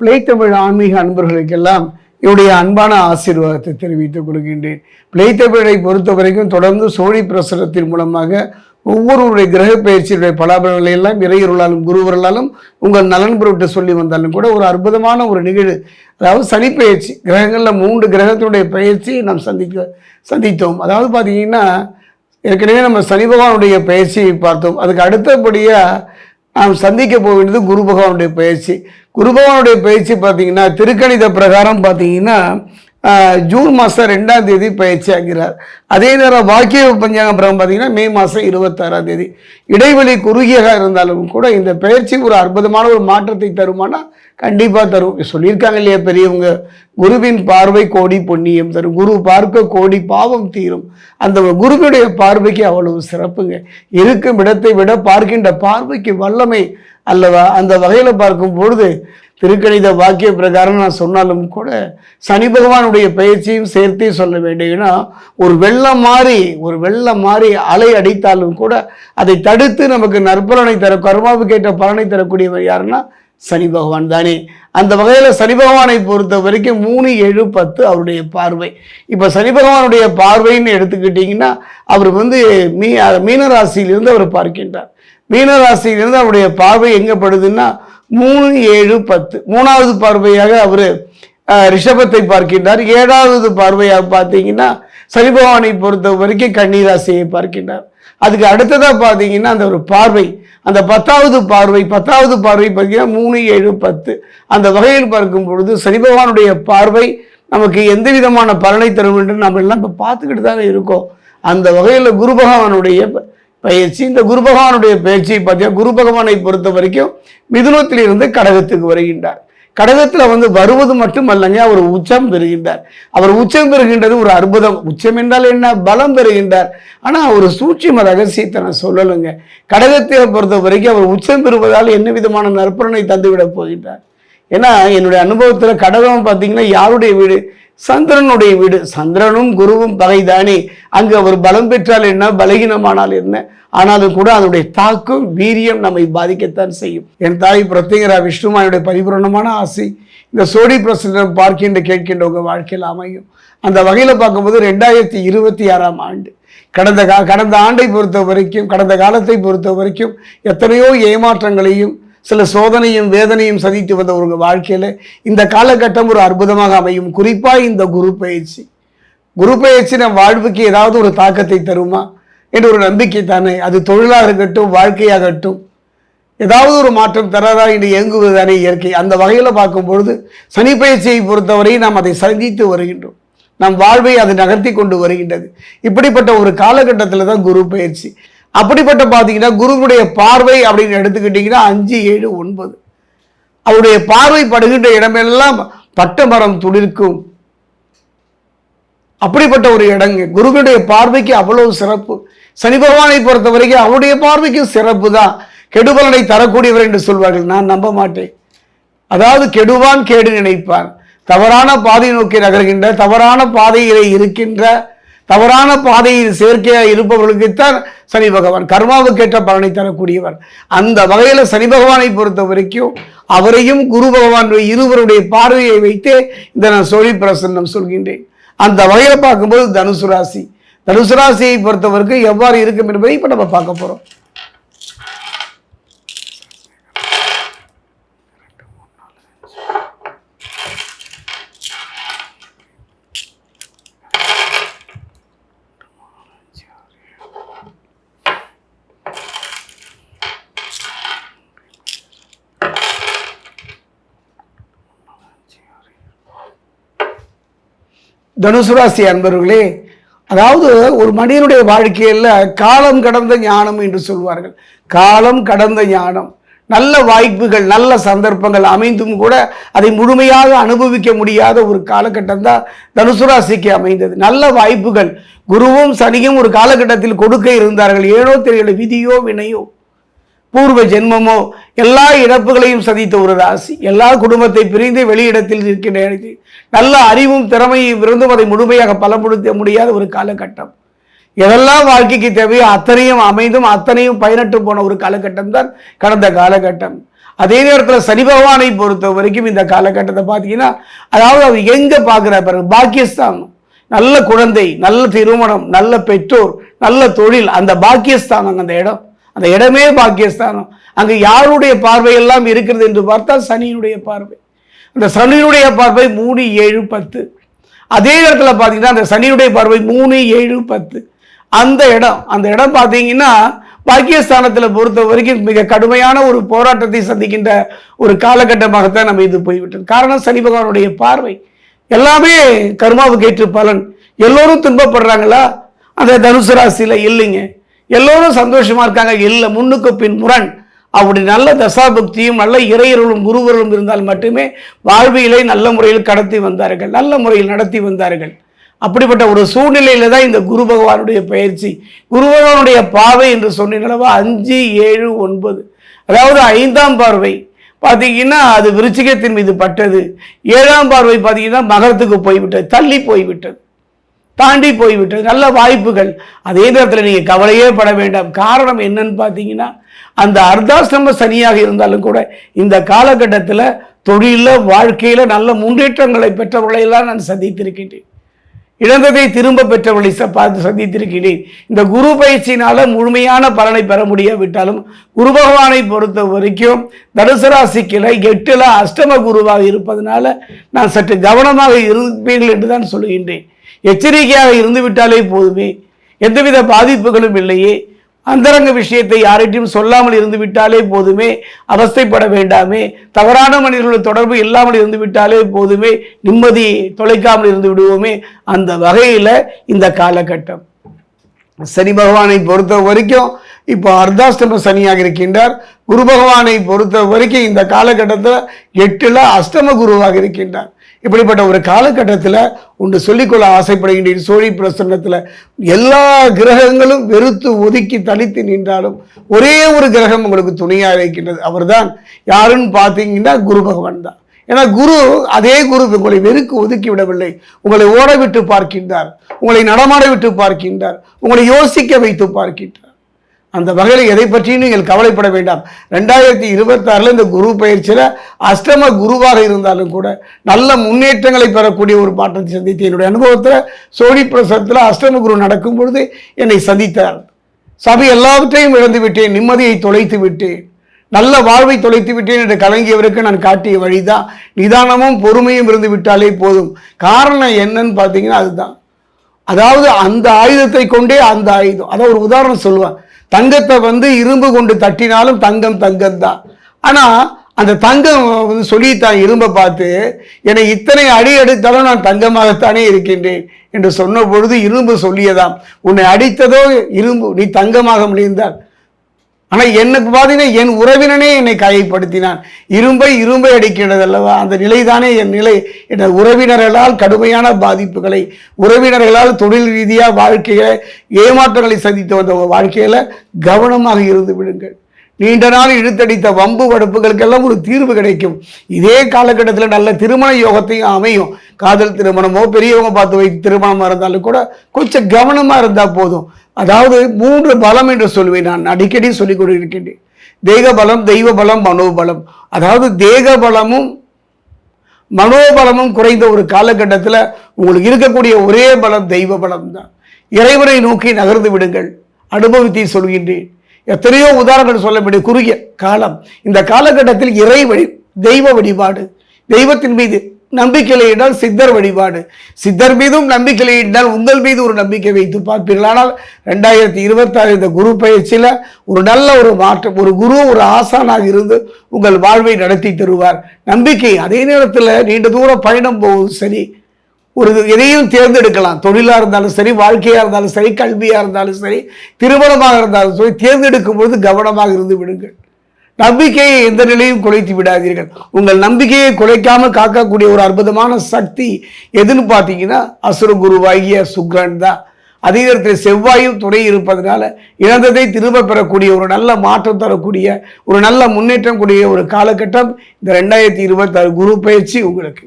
Play Tamil ஆன்மீக அன்பர்களுக்கெல்லாம் என்னுடைய அன்பான ஆசீர்வாதத்தை தெரிவித்துக் கொள்கின்றேன். பிளே தமிழை பொறுத்த வரைக்கும் தொடர்ந்து சோழி பிரசுரத்தின் மூலமாக ஒவ்வொருவருடைய கிரக பயிற்சியுடைய பலாபலங்களை எல்லாம் இறையருளாலும் குருவர்களாலும் உங்கள் நலன் பொருட்டு சொல்லி வந்தாலும் கூட ஒரு அற்புதமான ஒரு நிகழ்வு, அதாவது சனி பயிற்சி. கிரகங்களில் 3 கிரகத்தினுடைய பயிற்சியை நாம் சந்தித்தோம். அதாவது பார்த்தீங்கன்னா ஏற்கனவே நம்ம சனி பகவானுடைய பயிற்சியை பார்த்தோம். அதுக்கு அடுத்தபடியாக நாம் சந்திக்க போக வேண்டியது குரு பகவானுடைய பயிற்சி. குரு பகவானுடைய பயிற்சி பார்த்தீங்கன்னா திருக்கணித பிரகாரம் பார்த்தீங்கன்னா ஜூன் மாதம் 2ஆம் தேதி பயிற்சி ஆகிறார். அதே நேரம் வாக்கிய பஞ்சாங்க பிரகாரம் பார்த்தீங்கன்னா மே மாதம் 26ஆம் தேதி. இடைவெளி குறுகியாக இருந்தாலும் கூட இந்த பயிற்சி ஒரு அற்புதமான ஒரு மாற்றத்தை தருமானா கண்டிப்பாக தரும். சொல்லியிருக்காங்க இல்லையா பெரியவங்க, குருவின் பார்வை கோடி புண்ணியம் தரும், குரு பார்க்க கோடி பாவம் தீரும். அந்த குருவினுடைய பார்வைக்கு அவ்வளவு சிறப்புங்க. இருக்கும் இடத்தை விட பார்க்கின்ற பார்வைக்கு வல்லமை அல்லவா. அந்த வகையில் பார்க்கும் பொழுது திருக்கணித வாக்கிய பிரகாரம் நான் சொன்னாலும் கூட சனி பகவானுடைய பயிற்சியும் சேர்த்தே சொல்ல வேண்டும். ஏன்னா ஒரு வெள்ளம் மாறி அலை அடித்தாலும் கூட அதை தடுத்து நமக்கு நற்பலனை தர கர்மாவுக்கு ஏற்ற பலனை தரக்கூடியவர் யாருன்னா சனி பகவான் தானே. அந்த வகையில் சனி பகவானை பொறுத்த வரைக்கும் 3, 7, 10 அவருடைய பார்வை. இப்போ சனி பகவானுடைய பார்வைன்னு எடுத்துக்கிட்டிங்கன்னா அவர் மீனராசியிலிருந்து அவர் பார்க்கின்றார். மீனராசியிலிருந்து அவருடைய பார்வை எங்கே படுதுன்னா 3, 7, 10. 3வது பார்வையாக அவர் ரிஷபத்தை பார்க்கின்றார். 7வது பார்வையாக பார்த்தீங்கன்னா சனி பகவானை பொறுத்த வரைக்கும் கன்னிராசியை பார்க்கின்றார். அதுக்கு அடுத்ததாக பார்த்தீங்கன்னா அந்த ஒரு பார்வை, அந்த 10வது பார்வை பார்த்தீங்கன்னா 3, 7, 10. அந்த வகையில் பார்க்கும் பொழுது சனி பகவானுடைய பார்வை நமக்கு எந்த விதமான பலனை தரும் என்று நம்ம எல்லாம் இப்போ பார்த்துக்கிட்டு தானே இருக்கோம். அந்த வகையில் குரு பகவானுடைய பயிற்சி, இந்த குரு பகவானுடைய பயிற்சியை பார்த்தீங்கன்னா குரு பகவானை பொறுத்த வரைக்கும் மிதுனத்திலிருந்து கடகத்துக்கு வருகின்றார். கடகத்தில் வருவது மட்டுமல்லங்க, அவர் உச்சம் பெறுகின்றார். அவர் உச்சம் பெறுகின்றது ஒரு அற்புதம். உச்சம் என்றால் என்ன? பலம் பெறுகின்றார். ஆனால் ஒரு சூட்சும ரகசியத்தை நான் சொல்லலைங்க. கடகத்தை பொறுத்த வரைக்கும் அவர் உச்சம் பெறுவதால் என்ன விதமான நற்பலனை தந்துவிட போகின்றார். ஏன்னா என்னுடைய அனுபவத்தில் கடகம் பார்த்தீங்கன்னா யாருடைய வீடு? சந்திரனுடைய வீடு. சந்திரனும் குருவும் பகைதானே. அங்கு அவர் பலம் பெற்றால் என்ன, பலகீனமானால் என்ன, ஆனாலும் கூட அதனுடைய தாக்கம் வீரியம் நம்மை பாதிக்கத்தான் செய்யும். என் தாய் பிரத்யேகரா விஷ்ணுமானுடைய பரிபூர்ணமான ஆசை இந்த சோழி பிரசனம் பார்க்கின்ற கேட்கின்ற உங்கள் வாழ்க்கையில் அமையும். அந்த வகையில் பார்க்கும்போது 2026ஆம் ஆண்டு கடந்த ஆண்டை பொறுத்த வரைக்கும், கடந்த காலத்தை பொறுத்த வரைக்கும் எத்தனையோ ஏமாற்றங்களையும் சில சோதனையும் வேதனையும் சந்தித்து வந்த ஒரு வாழ்க்கையில் இந்த காலகட்டம் ஒரு அற்புதமாக அமையும். குறிப்பாக இந்த குரு பயிற்சி நம் வாழ்வுக்கு ஏதாவது ஒரு தாக்கத்தை தருமா என்ற ஒரு நம்பிக்கை தானே. அது தொழிலாக இருக்கட்டும், வாழ்க்கையாகட்டும், ஏதாவது ஒரு மாற்றம் தராதா என்று இயங்குவது தானே இயற்கை. அந்த வகையில் பார்க்கும் பொழுது சனி பயிற்சியை பொறுத்தவரை நாம் அதை சந்தித்து வருகின்றோம். நம் வாழ்வை அது நகர்த்தி கொண்டு வருகின்றது. இப்படிப்பட்ட ஒரு காலகட்டத்தில் தான் குரு பயிற்சி. அப்படிப்பட்ட பார்த்தீங்கன்னா குருவுடைய பார்வை அப்படின்னு எடுத்துக்கிட்டிங்கன்னா 5, 7, 9 அவருடைய பார்வை படுகின்ற இடமெல்லாம் பட்ட மரம் துளிர்க்கும். அப்படிப்பட்ட ஒரு இடங்க. குருவுடைய பார்வைக்கு அவ்வளவு சிறப்பு. சனி பகவானை பொறுத்த வரைக்கும் அவருடைய பார்வைக்கு சிறப்பு தான். கெடுபலனை தரக்கூடியவர் என்று சொல்வார்கள். நான் நம்ப மாட்டேன். அதாவது கெடுவான் கேடு நினைப்பான். தவறான பாதை நோக்கி நகர்கின்ற, தவறான பாதையிலே இருக்கின்ற, தவறான பாதையில் செயற்கையாக இருப்பவர்களுக்குத்தான் சனி பகவான் கர்மாவுக்கேற்ற பலனை தரக்கூடியவர். அந்த வகையில் சனி பகவானை பொறுத்த வரைக்கும் அவரையும் குரு பகவான் இருவருடைய பார்வையை வைத்து இந்த நான் சோழி பிரசன்னம் சொல்கின்றேன். அந்த வகையில் பார்க்கும்போது தனுசு ராசியை பொறுத்தவரைக்கும் எவ்வாறு இருக்கும் என்பதை இப்போ நம்ம பார்க்க போகிறோம். தனுசு ராசி அன்பர்களே, அதாவது ஒரு மனிதனுடைய வாழ்க்கையில் காலம் கடந்த ஞானம் என்று சொல்வார்கள். காலம் கடந்த ஞானம், நல்ல வாய்ப்புகள், நல்ல சந்தர்ப்பங்கள் அமைந்தும் கூட அதை முழுமையாக அனுபவிக்க முடியாத ஒரு காலகட்டம் தான் தனுசு ராசிக்கு அமைந்தது. நல்ல வாய்ப்புகள் குருவும் சனியும் ஒரு காலகட்டத்தில் கொடுக்க இருந்தார்கள். ஏனோ தெரியல, விதியோ வினையோ பூர்வ ஜென்மமோ எல்லா இழப்புகளையும் சந்தித்த ஒரு ராசி. எல்லா குடும்பத்தை பிரிந்து வெளியிடத்தில் இருக்கின்ற நல்ல அறிவும் திறமையும் இருந்தும் அதை முழுமையாக பலப்படுத்த முடியாத ஒரு காலகட்டம். எதெல்லாம் வாழ்க்கைக்கு தேவையோ அத்தனையும் அமைந்தும் அத்தனையும் பயனற்று போன ஒரு காலகட்டம் தான் கடந்த காலகட்டம். அதே நேரத்தில் சனி பகவானை பொறுத்த வரைக்கும் இந்த காலகட்டத்தை பார்த்தீங்கன்னா, அதாவது அவர் எங்கே பார்க்குற பாருங்க, பாக்கியஸ்தானம், நல்ல குழந்தை, நல்ல திருமணம், நல்ல பெற்றோர், நல்ல தொழில், அந்த பாக்கியஸ்தானம், அந்த இடம், அந்த இடமே பாக்கியஸ்தானம். அங்கு யாருடைய பார்வை எல்லாம் இருக்கிறது என்று பார்த்தால் சனியினுடைய பார்வை. அந்த சனியினுடைய பார்வை 3, 7, 10. அதே இடத்துல பார்த்தீங்கன்னா அந்த சனியுடைய பார்வை 3, 7, 10. அந்த இடம் பார்த்தீங்கன்னா பாக்கியஸ்தானத்தில் பொறுத்த வரைக்கும் மிக கடுமையான ஒரு போராட்டத்தை சந்திக்கின்ற ஒரு காலகட்டமாகத்தான் நம்ம இது போய்விட்டது. காரணம் சனி பகவானுடைய பார்வை. எல்லாமே கர்மாவுக்கு ஏற்று பலன். எல்லோரும் துன்பப்படுறாங்களா? அந்த தனுசு ராசியில் இல்லைங்க. எல்லோரும் சந்தோஷமா இருக்காங்க இல்லை, முன்னுக்கு பின் முரண். அப்படி நல்ல தசாபக்தியும் நல்ல இறையர்களும் குருவர்களும் இருந்தால் மட்டுமே வாழ்வியலை நல்ல முறையில் கடத்தி வந்தார்கள், நல்ல முறையில் நடத்தி வந்தார்கள். அப்படிப்பட்ட ஒரு சூழ்நிலையில தான் இந்த குரு பகவானுடைய பயிற்சி, குரு பகவானுடைய பார்வை என்று சொன்னீங்களவா 5, 7, 9. அதாவது 5ஆம் பார்வை பார்த்தீங்கன்னா அது விருச்சிகத்தின் மீது பட்டது. 7ஆம் பார்வை பார்த்தீங்கன்னா மகரத்துக்கு போய்விட்டது, தள்ளி போய்விட்டது, தாண்டி போய்விட்டது. நல்ல வாய்ப்புகள். அதே நேரத்தில் நீங்கள் கவலையே பட வேண்டாம். காரணம் என்னன்னு பார்த்தீங்கன்னா, அந்த அர்த்தாஷ்டம சனியாக இருந்தாலும் கூட இந்த காலகட்டத்தில் தொழிலில் வாழ்க்கையில் நல்ல முன்னேற்றங்களை பெற்றவர்களையெல்லாம் நான் சந்தித்திருக்கின்றேன். இழந்ததை திரும்ப பெற்றவர்களை பார்த்து சந்தித்திருக்கிறேன். இந்த குரு பயிற்சியினால முழுமையான பலனை பெற முடியாவிட்டாலும் குரு பகவானை பொறுத்த வரைக்கும் தனுசு ராசிக்கில 8ல் அஷ்டம குருவாக இருப்பதனால நான் சற்று கவனமாக இருப்பீர்கள் என்று தான் சொல்லுகின்றேன். எச்சரிக்கையாக இருந்து விட்டாலே போதுமே, எந்தவித பாதிப்புகளும் இல்லையே. அந்தரங்க விஷயத்தை யார்கிட்டையும் சொல்லாமல் இருந்து விட்டாலே போதுமே, அவஸ்தைப்பட வேண்டாமே. தவறான மனிதர்களுடைய தொடர்பு இல்லாமல் இருந்து விட்டாலே போதுமே, நிம்மதி தொலைக்காமல் இருந்து விடுவோமே. அந்த வகையில் இந்த காலகட்டம் சனி பகவானை பொறுத்த வரைக்கும் இப்போ அர்த்தாஷ்டம சனியாக இருக்கின்றார். குரு பகவானை பொறுத்த வரைக்கும் இந்த காலகட்டத்தில் 8ல் அஷ்டம குருவாக இருக்கின்றார். இப்படிப்பட்ட ஒரு காலகட்டத்தில் ஒன்று சொல்லிக்கொள்ள ஆசைப்படுகின்றேன். சோழி பிரசன்னத்தில் எல்லா கிரகங்களும் வெறுத்து ஒதுக்கி தனித்து நின்றாலும் ஒரே ஒரு கிரகம் உங்களுக்கு துணையாக இருக்கின்றது. அவர் தான் யாருன்னு பார்த்தீங்கன்னா குரு பகவான் தான். ஏன்னா குரு, அதே குரு உங்களை வெறுக்கு ஒதுக்கி விடவில்லை, உங்களை ஓட விட்டு பார்க்கின்றார், உங்களை நடமாட விட்டு பார்க்கின்றார், உங்களை யோசிக்க வைத்து பார்க்கின்றார். அந்த வகையில் எதை பற்றியும் நீங்கள் கவலைப்பட வேண்டாம். 2026 இந்த குரு பயிற்சியில் அஷ்டம குருவாக இருந்தாலும் கூட நல்ல முன்னேற்றங்களை பெறக்கூடிய ஒரு மாற்றத்தை சந்தித்து என்னுடைய அனுபவத்தில் சோழி பிரசத்தில் அஷ்டம குரு நடக்கும் பொழுது என்னை சந்தித்தார். சபை எல்லாவற்றையும் இழந்து விட்டேன், நிம்மதியை தொலைத்து விட்டேன், நல்ல வாழ்வை தொலைத்து விட்டேன் என்று கலங்கியவருக்கு நான் காட்டிய வழிதான் நிதானமும் பொறுமையும் இருந்து விட்டாலே போதும். காரணம் என்னன்னு பார்த்தீங்கன்னா அதுதான். அதாவது அந்த ஆயுதத்தை கொண்டே அந்த ஆயுதம். அதான் ஒரு உதாரணம் சொல்லுவேன். தங்கத்தை இரும்பு கொண்டு தட்டினாலும் தங்கம் தங்கம் தான். ஆனால் அந்த தங்கம் சொல்லித்தான் இரும்பை பார்த்து, என்னை இத்தனை அடி அடித்தாலும் நான் தங்கமாகத்தானே இருக்கின்றேன் என்று சொன்ன பொழுது இரும்பு சொல்லியதாம், உன்னை அடித்ததோ இரும்பு, நீ தங்கமாக முடிந்தால். ஆனால் எனக்கு பார்த்தீங்கன்னா என் உறவினனே என்னை காயப்படுத்தினான். இரும்பை அடிக்கிறது அல்லவா, அந்த நிலைதானே என் நிலை. என் உறவினர்களால் கடுமையான பாதிப்புகளை, உறவினர்களால் தொழில் ரீதியாக வாழ்க்கையில ஏமாற்றங்களை சந்தித்து வந்த வாழ்க்கையில கவனமாக இருந்து விடுங்கள். நீண்ட நாள் இழுத்தடித்த வம்பு வடுப்புகளுக்கெல்லாம் ஒரு தீர்வு கிடைக்கும். இதே காலகட்டத்தில் நல்ல திருமண யோகத்தையும் அமையும். காதல் திருமணமோ பெரியவங்க பார்த்து வைத்து திருமணமாக இருந்தாலும் கூட கொஞ்சம் கவனமாக இருந்தால் போதும். அதாவது 3 பலம் என்று சொல்லுவேன், நான் அடிக்கடி சொல்லிக் கொண்டிருக்கின்றேன். தேக பலம், தெய்வ பலம், மனோபலம். அதாவது தேக பலமும் மனோபலமும் குறைந்த ஒரு காலகட்டத்தில் உங்களுக்கு இருக்கக்கூடிய ஒரே பலம் தெய்வ பலம் தான். இறைவனை நோக்கி நகர்ந்து விடுங்கள். அனுபவத்தை சொல்கின்றேன். எத்தனையோ உதாரணங்கள் சொல்ல வேண்டிய குறுகிய காலம். இந்த காலகட்டத்தில் தெய்வ வழிபாடு, தெய்வத்தின் மீது நம்பிக்கை என்றால் சித்தர் வழிபாடு, சித்தர் மீதும் நம்பிக்கை என்றால் உங்கள் மீது ஒரு நம்பிக்கை வைத்து பார்ப்பீர்கள். ஆனால் 2026 இந்த குரு பயிற்சியில் ஒரு நல்ல ஒரு மாற்றம், ஒரு குரு ஒரு ஆசானாக இருந்து உங்கள் வாழ்வை நடத்தி தருவார். நம்பிக்கை. அதே நேரத்தில் நீண்ட தூரம் பயணம் போவது சரி, ஒரு எதையும் தேர்ந்தெடுக்கலாம். தொழிலாக இருந்தாலும் சரி, வாழ்க்கையாக இருந்தாலும் சரி, கல்வியாக இருந்தாலும் சரி, திருமணமாக இருந்தாலும் சரி, தேர்ந்தெடுக்கும் பொழுது கவனமாக இருந்து விடுங்கள். நம்பிக்கையை எந்த நிலையும் குலைத்து விடாதீர்கள். உங்கள் நம்பிக்கையை குலைக்காமல் காக்கக்கூடிய ஒரு அற்புதமான சக்தி எதுன்னு பார்த்தீங்கன்னா அசுர குருவாகிய சுக்கிரன் தான். அதே நேரத்தில் செவ்வாயும் துணை இருப்பதனால இழந்ததை திரும்ப பெறக்கூடிய ஒரு நல்ல மாற்றம் தரக்கூடிய ஒரு நல்ல முன்னேற்றம் கூடிய ஒரு காலகட்டம் இந்த 2026 குரு பயிற்சி உங்களுக்கு.